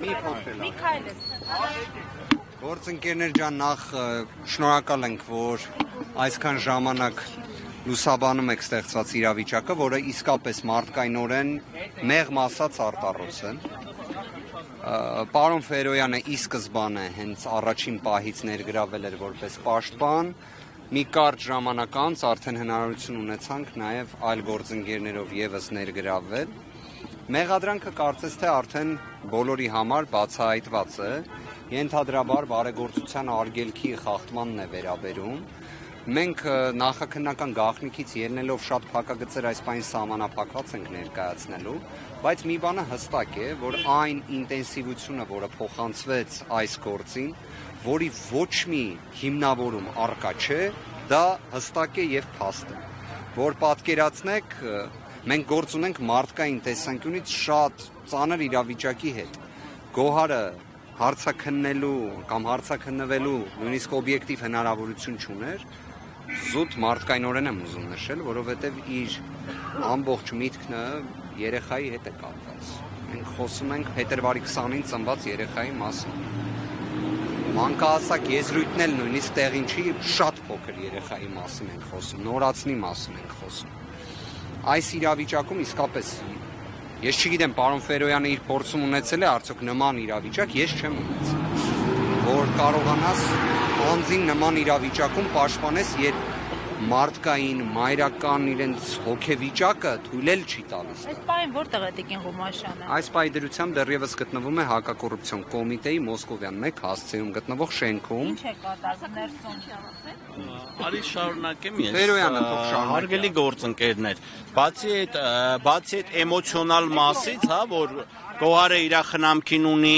Միքայելս։ Գործընկերներ ջան, նախ շնորհակալ ենք, որ այսքան ժամանակ լուսաբանում եք ստեղծված իրավիճակը, որը իսկապես մարդկայնորեն մեղմ ասած արտառոց է։ Պարոն Ֆերոյանը ի սկզբանե հենց առաջին պահից ներգրավել էր որպես պաշտպան, մի կարճ ժամանակ անց արդեն հնարավորություն ունեցանք նաև այլ գործընկերներով եւս ներգրավել։ Մեղադրանքը կարծես թե արդեն բոլորի համար բացահայտված է, ենթադրաբար բարեգործության արգելքի խախտմանն է վերաբերում։ Մենք նախաքննական գաղտնիքից ելնելով շատ փակագծեր այս պահին սահմանափակված ենք ներկայացնելու, բայց մի բանը հստակ է, որ այն ինտենսիվությունը, որը փոխանցվեց այս գործին, որի ոչ մի հիմնավորում առկա չէ, դա հստակ է եւ փաստ է, որ պատկերացնեք, մենք գործ ունենք մարդկային տեսանկյունից շատ ծանր իրավիճակի հետ։ Գոհարը հարցաքննելու կամ հարցաքննվելու նույնիսկ օբյեկտիվ հնարավորություն չուներ, զուտ մարդկայնորեն եմ ուզում նշել, որովհետև իր ամբողջ միտքն երեխայի հետ է կապված։ Մենք խոսում ենք փետրվարի 20-ին ծնված երեխայի մասին։ Մանկահասակ եզրույթն էլ նույնիսկ տեղին չի, շատ փոքր երեխայի մասին ենք խոսում, նորածնի մասին ենք խոսում։ Այս իրավիճակում իսկապես ես չգիտեմ, պարոն Ֆերոյանը իր փորձում ունեցել է արդյոք նման իրավիճակ, ես չեմ ունեցել, որ կարողանաս անձին նման իրավիճակում պաշտպանես, երբ մարդկային, մայրական իրենց հոգեվիճակը թույլ էլ չի տալիս։ Այս պահին որտեղ է Տիկին Ղումաշյանը։ Այս պահի դրությամբ դեռևս գտնվում է հակակոռուպցիոն կոմիտեի Մոսկովյան 1 հասցեում գտնվող շենքում։ Ինչ է կատարվում ներսում։ Արի շարունակեմ ես։ Ֆերոյանը թող շարունակի։ Հարգելի գործընկերներ, բացի այդ էմոցիոնալ մասից, հա, որ Գոհարը իր խնամքին ունի